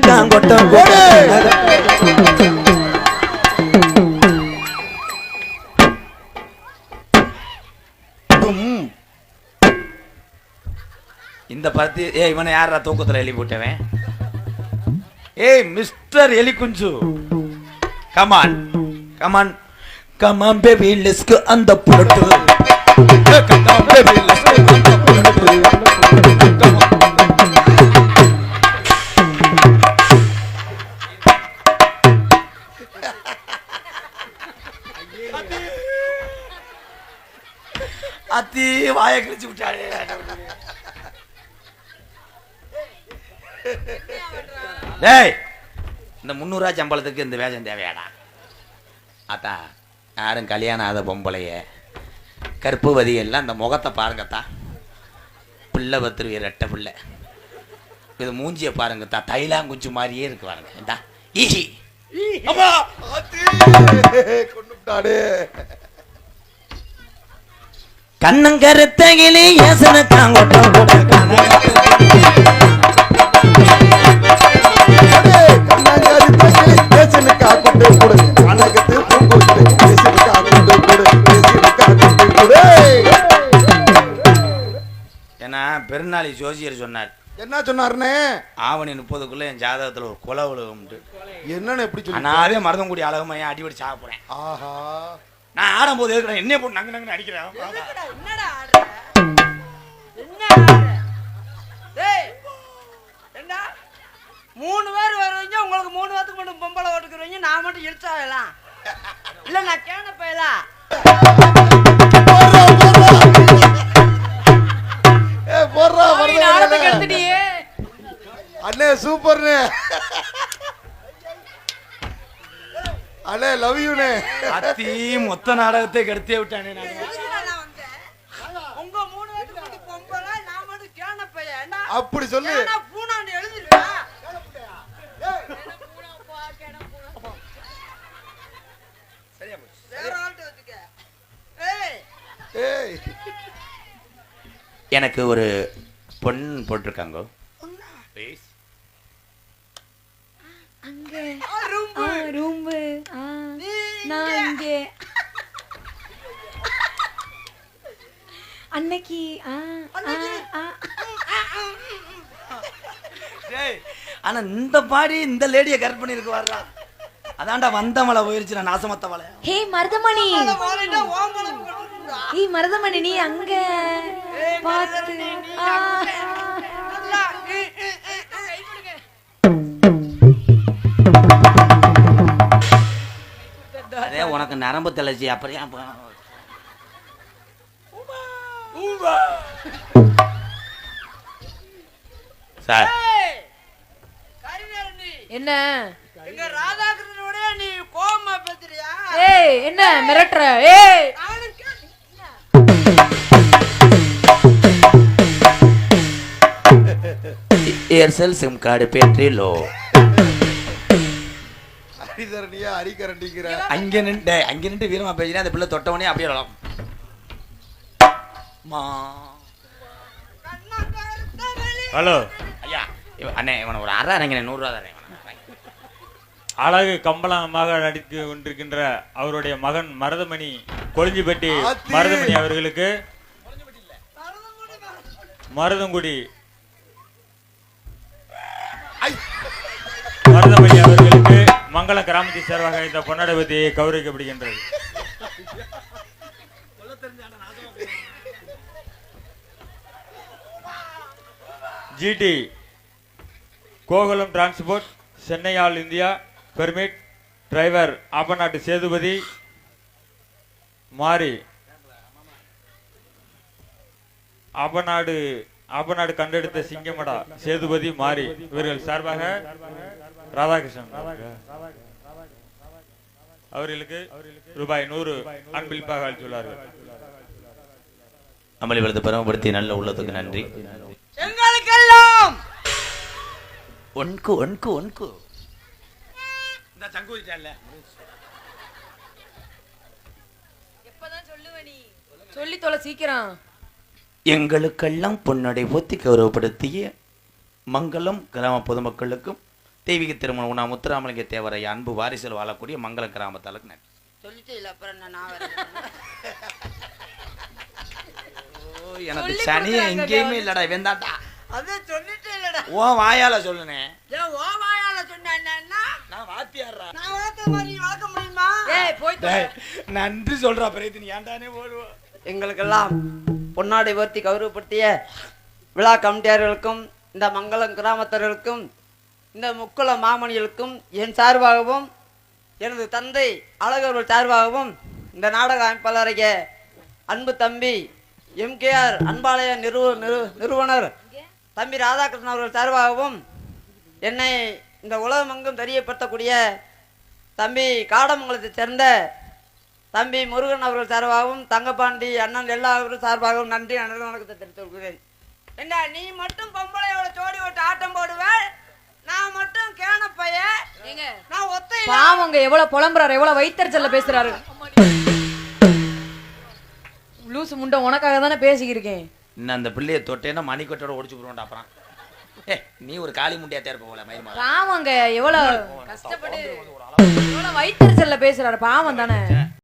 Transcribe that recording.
காங்கொட்டம் போடு. இந்த பத்தி இவனை யாரா தூக்கத்துல எலி போட்டவன்? ஏய் மிஸ்டர் எலி குஞ்சு, come on come on come on baby let's go அந்த புரட்டு. கமான் பேபி லெட்ஸ் கோ அந்த புரட்டு. அத்தி வாயை கிழிச்சு விட்டாளே. டேய் இந்த 300 ரூபா சம்பளத்துக்கு இந்த வேஷம் தேவையாடா? அத்தா யாரும் கல்யாணம் ஆகாத பொம்பளைய கற்புவதி எல்லாம் இந்த முகத்தை பாருங்கத்தா. பிள்ளை பத்திருவீர் ரெட்டை பிள்ளை. இது மூஞ்சியை பாருங்கத்தா, தைலாங்குஞ்சு மாதிரியே இருக்கு பாருங்க. இந்தா ஈஹி கண்ணங்கருத்தகிலே ஏசன காங்கொட்டம் போடு. ஏன்னா பெருநாளி ஜோசியர் சொன்னார். என்ன சொன்னாருன்னு? ஆவணி 30க்குள்ள என் ஜாதகத்துல ஒரு கொலை விழுகும். என்னன்னு எப்படி சொல்லி? நானே மருதங்குடி அழகுமையா அடிபடி சாக போறேன். ஆஹா, நான் ஆடும்போது இருக்கிறேன் என்ன போட்டு நங்கு நங்கு அடிக்கிறேன். என்னடா ஆடுற? என்ன டேய் என்ன 3 பேர் வருவீங்க, உங்களுக்கு 3 பேத்துக்கு மட்டும் பொம்பளை ஓட்டுக்குறீங்க, நான் மட்டும் இழுச்சாகலாம் இல்ல? நான் கேன போயலாம். அண்ணே சூப்பர்னே, அண்ணே லவ் யூனே. அத்தி மொத்த நாடகத்தை கெடுத்தே விட்டானே. உங்க 3 பேத்துக்கு மட்டும் பொம்பளை, நான் மட்டும் கேன போய. அப்படி சொல்லு. பூனாண்டு எழுதிருக்கா? எனக்கு ஒரு பொன் போட்டிருக்காங்க. அன்னைக்கு ஆனா இந்த பாடி இந்த லேடிய கரெக்ட் பண்ணிருக்கு வர்றா. அதான்டா வந்த மலை போயிருச்சு, நான் நாசமத்த மலை. ஹே மருதமணி, ஹே மருதமணி, நீ அங்க பாத்து. அதே உனக்கு நரம்பு தளர்ச்சி. அப்புறம் சார் என்ன எங்க ராதாகிருஷ்ணனோட நீ கோவமா பேசுறியா? ஏய் என்ன மிரட்டற? ஏய் Aircel SIM card battery low. அரிதரணியா அரிகரண்டிங்கற. அங்க நின்று வீரமா பேசினா அந்த பிள்ளை தொட்டவனே அப்படியே வளரும். ஹலோ ஐயா, அண்ணே இவனை ஒரு அரை அரங்கினேன் 100 ரூபா தரேன். அழகு கம்பளமாக நடித்து கொண்டிருக்கின்ற அவருடைய மகன் மருதமணி கொளிஞ்சிப்பட்டி மருதமணி அவர்களுக்கு மருதங்குடி மருதமணி அவர்களுக்கு மங்களம் கிராமத்தை சார்பாக இந்த பொன்னாடபதியை கௌரவிக்கப்படுகின்றது. GT Gokulam transport, Chennai all India permit, driver ஆப்பநாட்டு சேதுபதி மாறி, ஆப்பநாடு கண்டெடுத்த சிங்கமடா சேதுபதி மாறி இவர்கள் சார்பாக ராதாகிருஷ்ணன் அவர்களுக்கு ரூபாய் 100 அன்பளிப்பாக அளித்துள்ளார்கள். அமளி வளர்த்து பரமப்படுத்தி நல்ல உள்ளத்துக்கு நன்றி. எங்களுக்கெல்லாம் ஒன்கு ஒன்கு ஒன்கு இந்த சங்கு வச்சால எப்பதான் சொல்லுவ நீ? சொல்லி தொலை சீக்கிரம். எங்களுக்கெல்லாம் பொன்னடை போத்தி கௌரவப்படுத்திய மங்களம் கிராம பொதுமக்களுக்கும் தெய்வீக திருமணம் உண்ணா முத்துராமலிங்க தேவரை அன்பு வாரிசில் வாழக்கூடிய மங்களம் கிராமத்தாளுக்கு நன்றி. சொல்லிட்டு இல்ல அப்புறம் என்ன நான் வரேன். ஓ, எனக்கு சனியே எங்கேயுமே இல்லடா, வெந்தாட்டா. அது சொல்லிட்டு இல்லடா. ஓ வாயால சொல்லுனே. ஏன் ஓ வாயால சொன்னா நான் வாத்தியாடுறா. நான் வளர்க்க மாதிரி வளர்க்க முடியுமா? ஏய் போய் நன்றி சொல்றா பிரேத்தி, நீ ஏன்டானே போடுவ. எங்களுக்கெல்லாம் பொன்னாடை உயர்த்தி கௌரவப்படுத்திய விழா கமிட்டியாளர்களுக்கும் இந்த மங்களம் கிராமத்தர்களுக்கும் இந்த முக்குள மாமணிகளுக்கும் என் சார்பாகவும் எனது தந்தை அழகர்கள் சார்பாகவும் இந்த நாடக அமைப்பாளரைய அன்பு தம்பி எம்கேஆர் அன்பாலய நிறுவனர் தம்பி ராதாகிருஷ்ணன் அவர்கள் சார்பாகவும் என்னை இந்த உலகமெங்கும் தெரியப்படுத்தக்கூடிய தம்பி காடமங்கலத்தைச் சேர்ந்த தம்பி முருகன் அவர்கள் சார்பாகவும் தங்கப்பாண்டி அண்ணன் எல்லா அவர்கள் சார்பாகவும் நன்றி வணக்கத்தை தெரிவித்துக் கொள்கிறேன். என்ன நீ மட்டும் பொம்பளையோட ஜோடி ஓட்டு ஆட்டம் போடுவேன், நான் மட்டும் கேனப்பைய ஏங்க நான் ஒத்தை பாவங்க எவ்வளவு புலம்புறாரு, எவ்வளவு வயித்தறிச்சல்ல பேசுறாரு. லூசு முண்டை உனக்காக தானே பேசிக்கிருக்கேன். இன்னும் அந்த பிள்ளைய தொட்டேன்னா மணிக்கட்டோட ஒடிச்சு போடுவோம்டா. அப்புறம் நீ ஒரு காளி முண்டியா தேர்ப்ப போல மயிர்மா. பாவங்க எவ்வளவு கஷ்டப்பட்டு எவ்வளவு வயித்தறிச்சல்ல பேசுறாரு, பாவம் தானே.